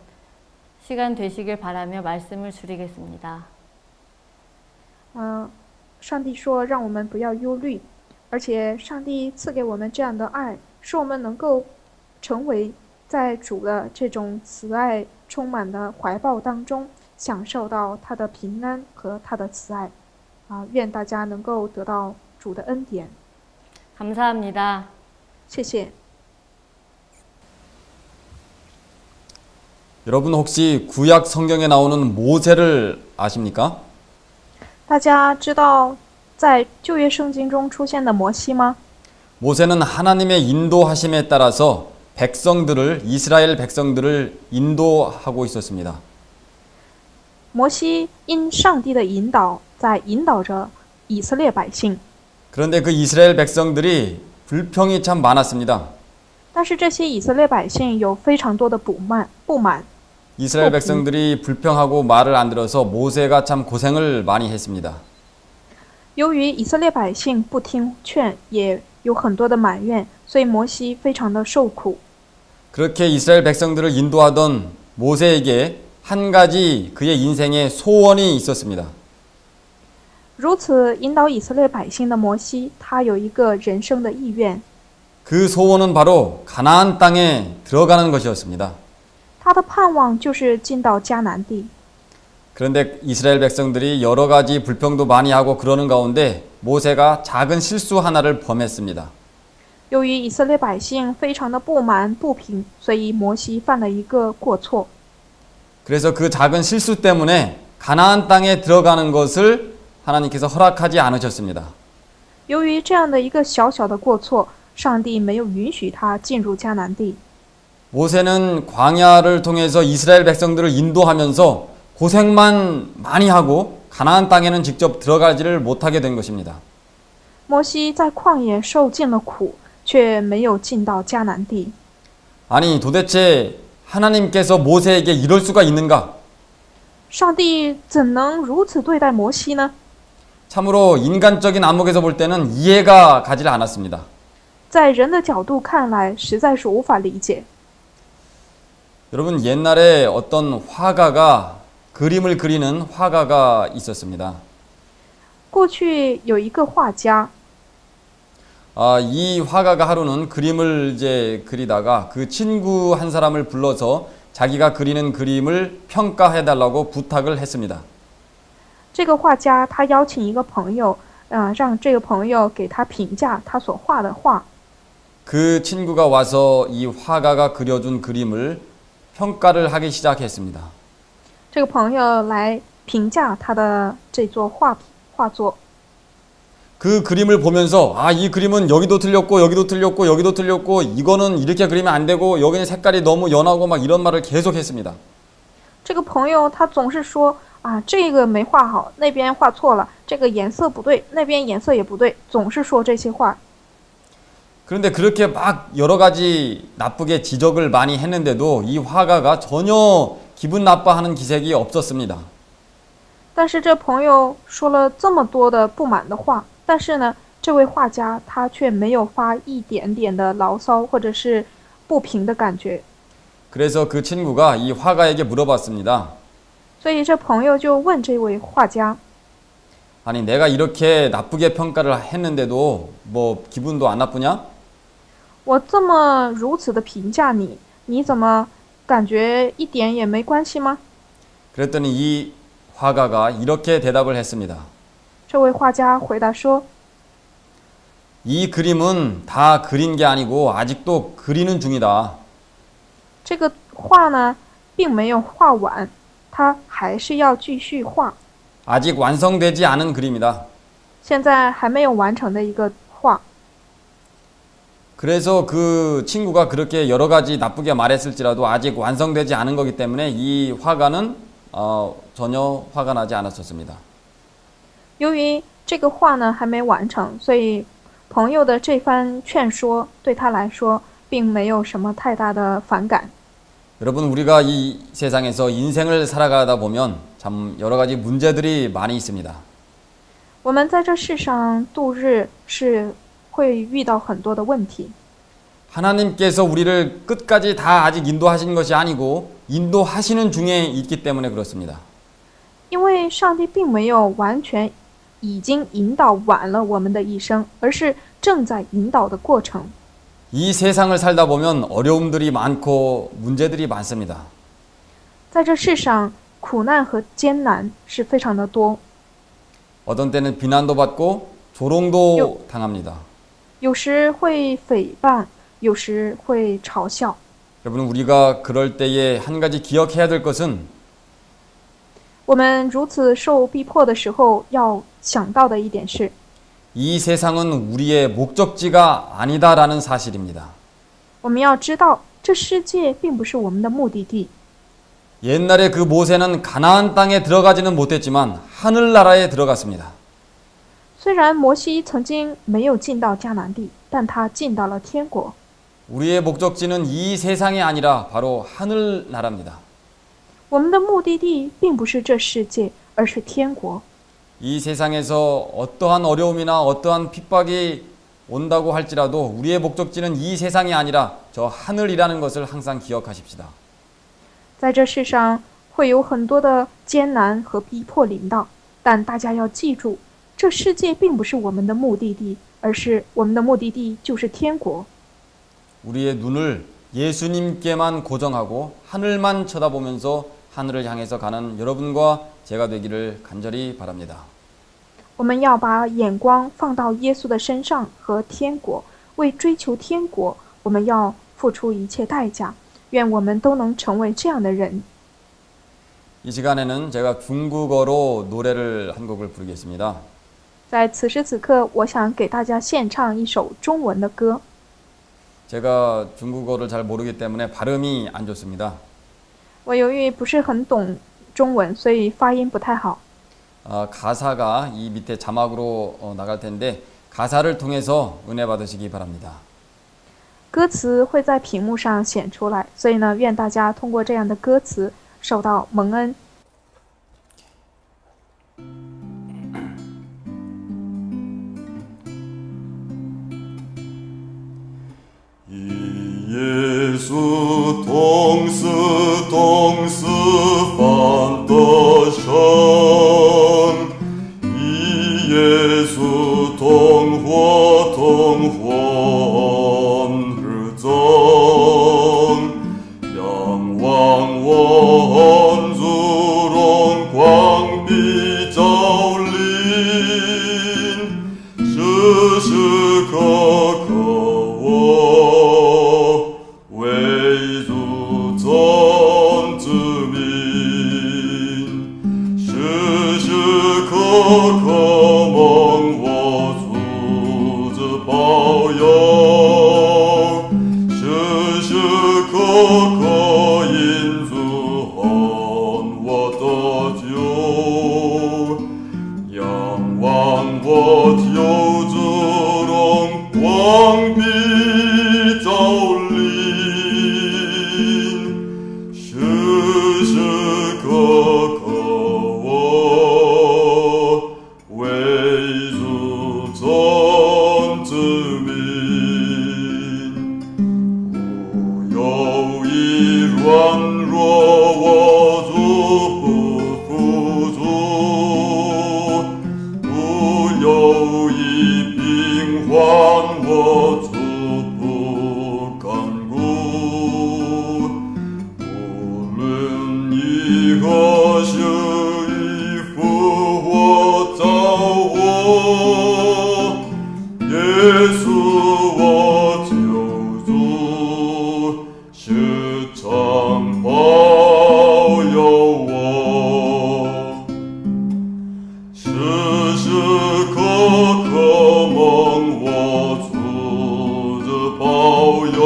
시간 되시길 바라며 말씀을 줄이겠습니다. 上帝说让我们不要忧虑，而且上帝赐给我们这样的爱，使我们能够成为在主的这种慈爱充满的怀抱当中，享受到他的平安和他的慈爱。愿大家能够得到主的恩典。 감사합니다. 谢谢。 여러분 혹시 구약 성경에 나오는 모세를 아십니까? 大家知道在旧约圣经中出现的摩西吗？ 모세는 하나님의 인도하심에 따라서 이스라엘 백성들을 인도하고 있었습니다. 摩西因上帝的引导，在引导着以色列百姓。 그런데 그 이스라엘 백성들이 불평이 참 많았습니다. 但是这些以色列百姓有非常多的不满。 이스라엘 백성들이 불평하고 말을 안 들어서 모세가 참 고생을 많이 했습니다. 由于以色列百姓不听劝，也有很多的埋怨，所以摩西非常的受苦。 그렇게 이스라엘 백성들을 인도하던 모세에게 한 가지 그의 인생에 소원이 있었습니다. 如此引导以色列百姓的摩西，他有一个人生的意愿。 그 소원은 바로 가나안 땅에 들어가는 것이었습니다. 他的盼望就是进到迦南地。 그런데 이스라엘 백성들이 여러 가지 불평도 많이 하고 그러는 가운데 모세가 작은 실수 하나를 범했습니다. 由于以色列百姓非常的不满不平，所以摩西犯了一个过错。 그래서 그 작은 실수 때문에 가나안 땅에 들어가는 것을 하나님께서 허락하지 않으셨습니다. 由于这样的一个小小的过错，上帝没有允许他进入迦南地。 모세는 광야를 통해서 이스라엘 백성들을 인도하면서 고생만 많이 하고 가나안 땅에는 직접 들어가지를 못하게 된 것입니다. 摩西在旷野受尽了苦，却没有进到迦南地。 아니 도대체 하나님께서 모세에게 이럴 수가 있는가? 上帝怎能如此对待摩西呢？ 참으로 인간적인 안목에서 볼 때는 이해가 가지 않았습니다. 在人的角度看来，实在是无法理解。 여러분 옛날에 어떤 화가가 그림을 그리는 화가가 있었습니다. 过去有一个画家， 이 화가가 하루는 그림을 이제 그리다가 그 친구 한 사람을 불러서 자기가 그리는 그림을 평가해 달라고 부탁을 했습니다. 这个画家他邀请一个朋友，让这个朋友给他评价他所画的画。 그 친구가 와서 이 화가가 그려준 그림을 평가를 하기 시작했습니다. 这个朋友来评价他的这座画作。 그 그림을 보면서 이 그림은 여기도 틀렸고 여기도 틀렸고 여기도 틀렸고 이거는 이렇게 그리면 안 되고 여기는 색깔이 너무 연하고 막 이런 말을 계속 했습니다. 这个朋友他总是说这个没画好，那边画错了，这个颜色不对，那边颜色也不对，总是说这些话。 그런데 그렇게 막 여러 가지 나쁘게 지적을 많이 했는데도 이 화가가 전혀 기분 나빠하는 기색이 없었습니다. 但是这朋友说了这么多的不满的话，但是呢，这位画家他却没有发一点点的牢骚或者是不平的感觉。 그래서 그 친구가 이 화가에게 물어봤습니다. 所以这朋友就问这位画家， 아니 내가 이렇게 나쁘게 평가를 했는데도 뭐 기분도 안 나쁘냐? 我这么如此的评价你，你怎么感觉一点也没关系吗？ 그랬더니 이 화가가 이렇게 대답을 했습니다. 这位画家回答说， 이 그림은 다 그린 게 아니고 아직도 그리는 중이다. 这个画呢，并没有画完，他还是要继续画， 아직 완성되지 않은 그림이다. 现在还没有完成的一个画。 그래서 그 친구가 그렇게 여러 가지 나쁘게 말했을지라도 아직 완성되지 않은 거기 때문에 이 화가는 전혀 화가 나지 않았었습니다. 由于这个画呢还没完成，所以朋友的这番劝说对他来说并没有什么太大的反感。 여러분 우리가 이 세상에서 인생을 살아가다 보면 참 여러 가지 문제들이 많이 있습니다. 我们在这世上度日是会遇到很多的问题。 하나님께서 우리를 끝까지 다 아직 인도하신 것이 아니고 인도하시는 중에 있기 때문에 그렇습니다. 因为上帝并没有完全已经引导完了我们的一生，而是正在引导的过程。 이 세상을 살다 보면 어려움들이 많고 문제들이 많습니다. 在这世上，苦难和艰难是非常的多， 어떤 때는 비난도 받고 조롱도 당합니다. 有时会诽谤，有时会嘲笑。 여러분 우리가 그럴 때에 한 가지 기억해야 될 것은 我们如此受逼迫的时候，要想到的一点是， 이 세상은 우리의 목적지가 아니다라는 사실입니다. 我们要知道，这世界并不是我们的目的地。 옛날에 그 모세는 가나안 땅에 들어가지는 못했지만 하늘나라에 들어갔습니다. 虽然摩西曾经没有进到迦南地，但他进到了天国。 우리의 목적지는 이 세상이 아니라 바로 하늘나라입니다. 我们的目的地并不是这世界，而是天国。 이 세상에서 어떠한 어려움이나 어떠한 핍박이 온다고 할지라도 우리의 목적지는 이 세상이 아니라 저 하늘이라는 것을 항상 기억하십시다. 在这世上会有很多的艰难和逼迫临到，但大家要记住，这世界并不是我们的目的地，而是我们的目的地就是天国。 우리의 눈을 예수님께만 고정하고 하늘만 쳐다보면서 하늘을 향해서 가는 여러분과 제가 되기를 간절히 바랍니다. 我们要把眼光放到耶稣的身上和天国，为追求天国，我们要付出一切代价。愿我们都能成为这样的人。 이 시간에는 제가 중국어로 노래를 한 곡을 부르겠습니다. 在此时此刻，我想给大家献唱一首中文的歌。 제가 중국어를 잘 모르기 때문에 발음이 안 좋습니다. 我由于不是很懂中文，所以发音不太好。 가사가 이 밑에 자막으로 나갈 텐데 가사를 통해서 은혜 받으시기 바랍니다. 歌词会在屏幕上显出来，所以呢，愿大家通过这样的歌词受到蒙恩。 耶稣同死犯得生，以耶稣同活时刻刻我为主从之民，时时刻刻蒙我主之保佑，时时刻刻因主恩我得救，仰望我救主荣光必照临，时时刻刻我为主从之民，无有一软弱我主不服主，无有一病患我主不看顾，无论以何时以复活造我，耶稣我救主，时常保佑我，时时刻刻蒙我主之保佑，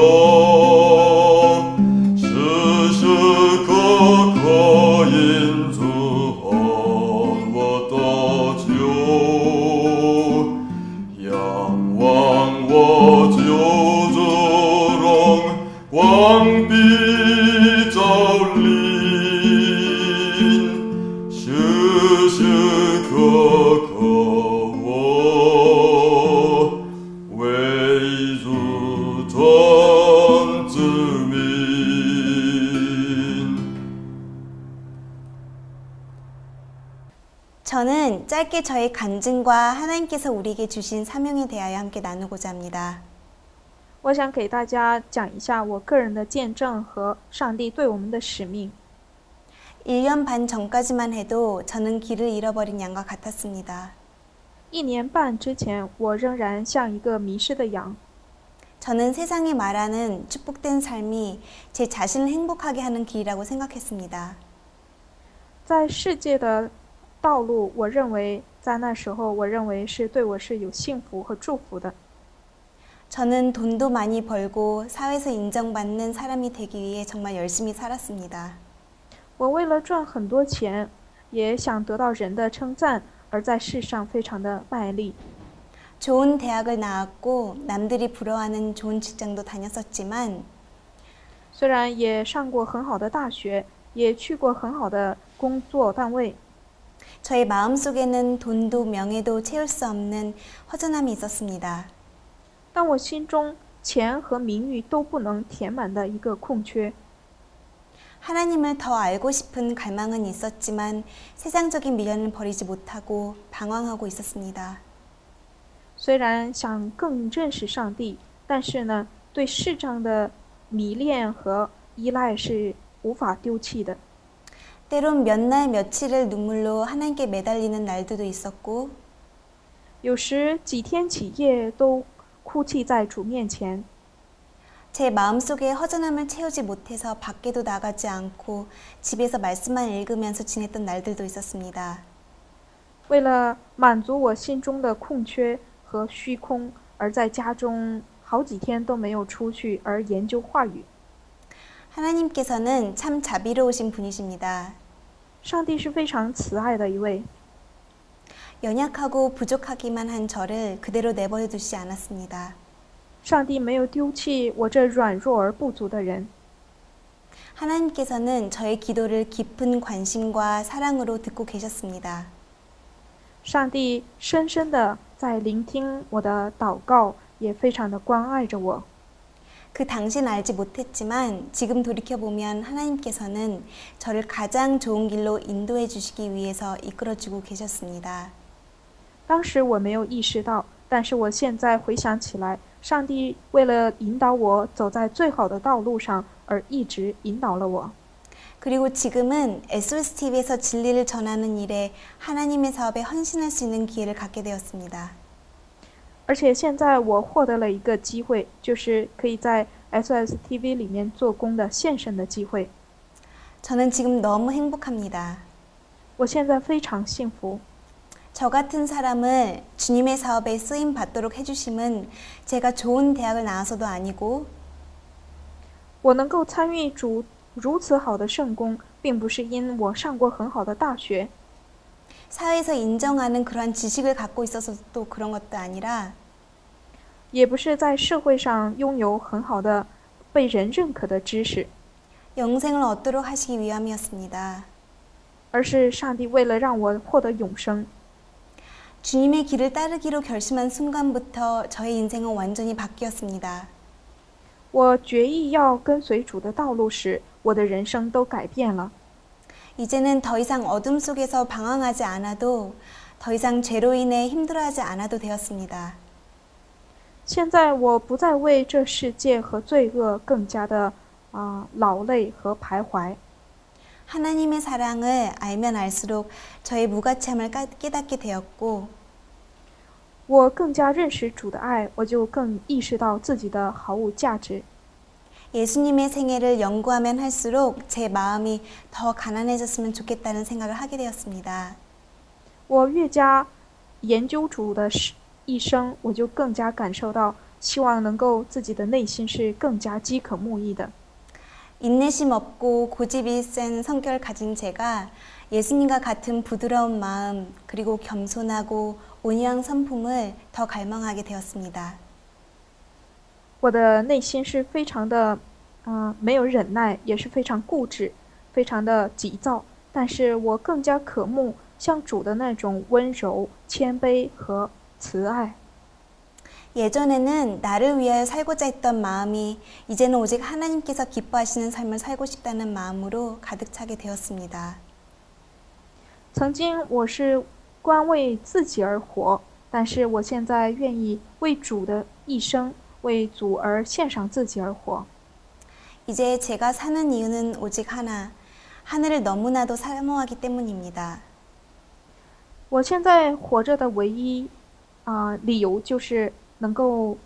时时刻刻因主恩我得救，仰望我救主荣光必照临，时时刻刻我为主从之民。 저는 짧게 저의 간증과 하나님께서 우리에게 주신 사명에 대하여 함께 나누고자 합니다. 我想给大家讲一下我个人的见证和上帝对我们的使命。 1년 반 전까지만 해도 저는 길을 잃어버린 양과 같았습니다. 1年半之前，我仍然像一个迷失的羊。 저는 세상이 말하는 축복된 삶이 제 자신을 행복하게 하는 길이라고 생각했습니다. 在世界的道路，我认为在那时候，我认为是对我是有幸福和祝福的。 저는 돈도 많이 벌고 사회에서 인정받는 사람이 되기 위해 정말 열심히 살았습니다. 我为了赚很多钱，也想得到人的称赞，而在世上非常的卖力。 좋은 대학을 나왔고 남들이 부러워하는 좋은 직장도 다녔었지만 虽然也上过很好的大学，也去过很好的工作单位， 저의 마음속에는 돈도 명예도 채울 수 없는 허전함이 있었습니다. 但我心中钱和名誉都不能填满的一个空缺。 하나님을 더 알고 싶은 갈망은 있었지만 세상적인 미련을 버리지 못하고 방황하고 있었습니다. 虽然想更认识上帝，但是呢，对世上的迷恋和依赖是无法丢弃的。 때론 몇 날 며칠을 눈물로 하나님께 매달리는 날들도 있었고 有时几天几夜都哭泣在主面前。 제 마음속에 허전함을 채우지 못해서 밖에도 나가지 않고 집에서 말씀만 읽으면서 지냈던 날들도 있었습니다. 为了满足我心中的空缺和虚空，而在家中好几天都没有出去，而研究话语。 하나님께서는 참 자비로우신 분이십니다. 上帝是非常慈爱的一位， 연약하고 부족하기만 한 저를 그대로 내버려 두지 않았습니다. 上帝没有丢弃我这软弱而不足的人。 하나님께서는 저의 기도를 깊은 관심과 사랑으로 듣고 계셨습니다. 上帝深深的在聆听我的祷告，也非常的关爱着我。 그 당시는 알지 못했지만 지금 돌이켜보면 하나님께서는 저를 가장 좋은 길로 인도해 주시기 위해서 이끌어주고 계셨습니다. 当时我没有意识到，但是我现在回想起来，上帝为了引导我走在最好的道路上，而一直引导了我。 그리고 지금은 SOSTV에서 진리를 전하는 일에 하나님의 사업에 헌신할 수 있는 기회를 갖게 되었습니다. 而且现在我获得了一个机会，就是可以在 SOSTV 里面做工的献身的机会。 저는 지금 너무 행복합니다. 我现在非常幸福。 저 같은 사람을 주님의 사업에 쓰임 받도록 해주심은 제가 좋은 대학을 나와서도 아니고 我能够参与主如此好的圣工，并不是因我上过很好的大学， 사회에서 인정하는 그러한 지식을 갖고 있어서도 그런 것도 아니라 也不是在社会上拥有很好的被人认可的知识， 영생을 얻도록 하시기 위함이었습니다. 而是上帝为了让我获得永生。 주님의 길을 따르기로 결심한 순간부터 저의 인생은 완전히 바뀌었습니다. 我决意要跟随主的道路时，我的人生都改变了。 이제는 더 이상 어둠 속에서 방황하지 않아도 더 이상 죄로 인해 힘들어하지 않아도 되었습니다. 现在我不再为这世界和罪恶更加的劳累和徘徊。 하나님의 사랑을 알면 알수록 저의 무가치함을 깨닫게 되었고 我更加认识主的爱，我就更意识到自己的毫无价值。 예수님의 생애를 연구하면 할수록 제 마음이 더 가난해졌으면 좋겠다는 생각을 하게 되었습니다. 我越加研究主的一生，我就更加感受到，希望能够自己的内心是更加饥渴慕义的。 인내심 없고 고집이 센 성격을 가진 제가 예수님과 같은 부드러운 마음 그리고 겸손하고 온유한 성품을 더 갈망하게 되었습니다. 我的内心是非常的没有忍耐，也是非常固执，非常的急躁，但是我更加渴慕像主的那种温柔、谦卑和慈爱。 예전에는 나를 위하여 살고자 했던 마음이 이제는 오직 하나님께서 기뻐하시는 삶을 살고 싶다는 마음으로 가득 차게 되었습니다. 曾经我是光为自己而活，但是我现在愿意为主的一生，为主而献上自己而活。 이제 제가 사는 이유는 오직 하나, 하늘을 너무나도 사모하기 때문입니다. 我现在活着的唯一理由就是能够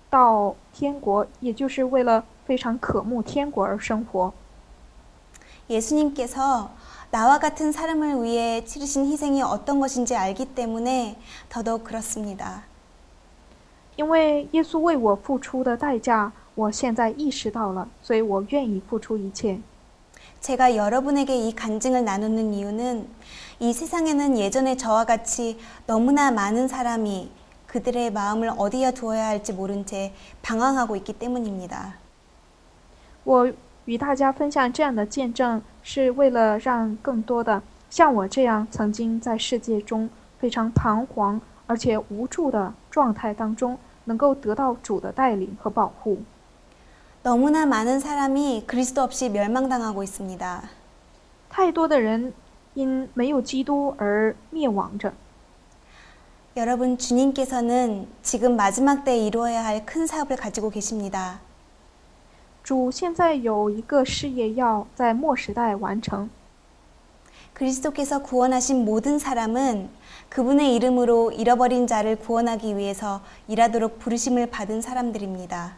到天国，也就是为了非常渴慕天国而生活。 예수님께서 나와 같은 사람을 위해 치르신 희생이 어떤 것인지 알기 때문에 더더욱 그렇습니다. 因为耶稣为我付出的代价，我现在意识到了，所以我愿意付出一切。 제가 여러분에게 이 간증을 나누는 이유는 이 세상에는 예전에 저와 같이 너무나 많은 사람이 그들의 마음을 어디에 두어야 할지 모른 채 방황하고 있기 때문입니다. 我与大家分享这样的见证，是为了让更多的像我这样曾经在世界中非常彷徨而且无助的状态当中，能够得到主的带领和保护。 너무나 많은 사람이 그리스도 없이 멸망당하고 있습니다. 太多的人因没有基督而灭亡着。 여러분, 주님께서는 지금 마지막 때에 이루어야 할 큰 사업을 가지고 계십니다. 主现在有一个事业要在末时代完成。 그리스도께서 구원하신 모든 사람은 그분의 이름으로 잃어버린 자를 구원하기 위해서 일하도록 부르심을 받은 사람들입니다.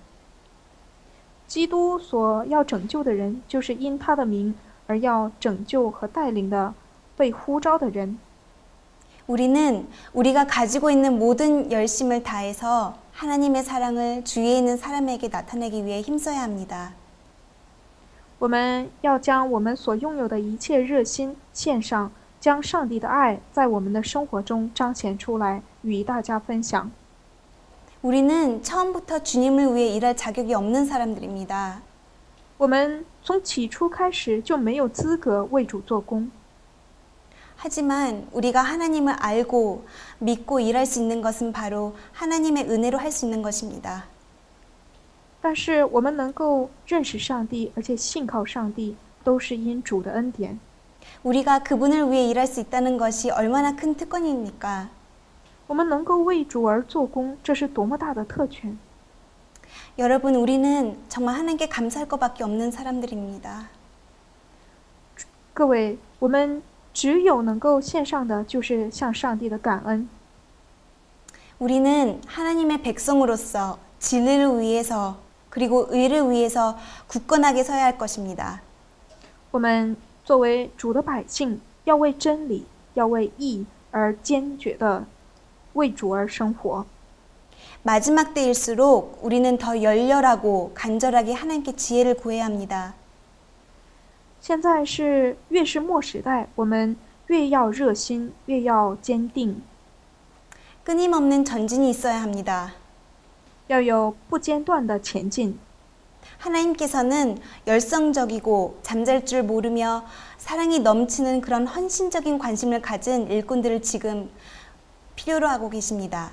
基督所要拯救的人，就是因他的名而要拯救和带领的被呼召的人。 우리는 우리가 가지고 있는 모든 열심을 다해서 하나님의 사랑을 주위에 있는 사람에게 나타내기 위해 힘써야 합니다. 我们要将我们所拥有的一切热心献上，将上帝的爱在我们的生活中彰显出来，与大家分享。 우리는 처음부터 주님을 위해 일할 자격이 없는 사람들입니다. 我们从起初开始就没有资格为主做工。 하지만 우리가 하나님을 알고 믿고 일할 수 있는 것은 바로 하나님의 은혜로 할 수 있는 것입니다. 但是我们能够认识上帝，而且信靠上帝，都是因主的恩典。 우리가 그분을 위해 일할 수 있다는 것이 얼마나 큰 특권입니까? 我们能够为主而做工，这是多么大的特权！ 여러분, 우리는 정말 하나님께 감사할 것밖에 없는 사람들입니다. 各位，我们只有能够献上的，就是向上帝的感恩。 우리는 하나님의 백성으로서 진리를 위해서 그리고 의를 위해서 굳건하게 서야 할 것입니다. 我们作为主的百姓，要为真理，要为义而坚决的为主而生活。 마지막 때일수록 우리는 더 열렬하고 간절하게 하나님께 지혜를 구해야 합니다. 现在是越是末时代，我们越要热心，越要坚定， 끊임없는 전진이 있어야 합니다. 要有不间断的前进。 하나님께서는 열성적이고 잠잘 줄 모르며 사랑이 넘치는 그런 헌신적인 관심을 가진 일꾼들을 지금 필요로 하고 계십니다.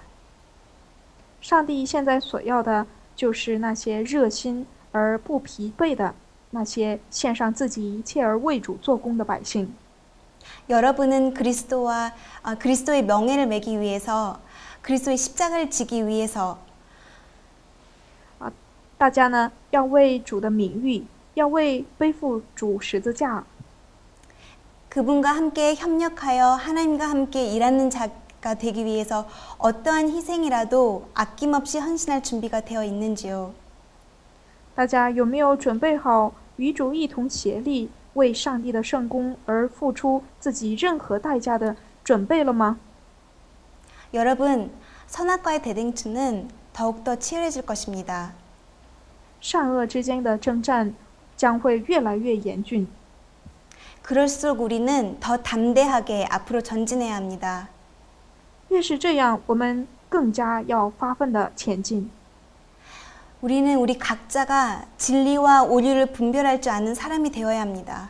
上帝现在所要的就是那些热心而不疲惫的，那些献上自己一切而为主做工的百姓。 여러분은 그리스도의 명예를 매기 위해서 그리스도의 십자가를 지기 위해서 大家呢要为主的名誉，要为背负主十字架， 그분과 함께 협력하여 하나님과 함께 일하는 자가 되기 위해서 어떠한 희생이라도 아낌없이 헌신할 준비가 되어 있는지요? 大家有没有准备好与主一同协力，为上帝的圣工而付出自己任何代价的准备了吗？ 여러분, 선악과의 대등투는 더욱더 치열해질 것입니다. 善恶之间的征战将会越来越严峻。 그럴수록 우리는 더 담대하게 앞으로 전진해야 합니다. 越是这样，我们更加要发奋的前进。 우리는 우리 각자가 진리와 오류를 분별할 줄 아는 사람이 되어야 합니다.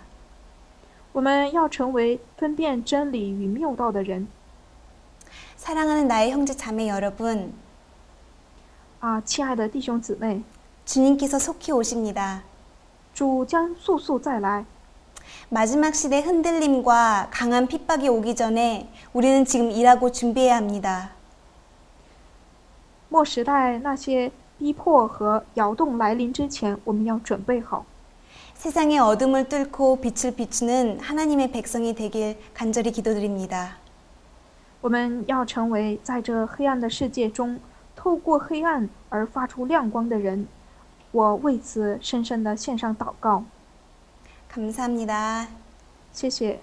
我们要成为分辨真理与谬道的人。 사랑하는 나의 형제 자매 여러분, 亲爱的弟兄姊妹， 주님께서 속히 오십니다. 主将速速再来。 마지막 시대 흔들림과 강한 핍박이 오기 전에 우리는 지금 일하고 준비해야 합니다. 末时代那些逼迫和摇动来临之前，我们要准备好。 세상의 어둠을 뚫고 빛을 비추는 하나님의 백성이 되길 간절히 기도드립니다. 我们要成为在这黑暗的世界中透过黑暗而发出亮光的人。我为此深深地献上祷告。 감사합니다. 谢谢。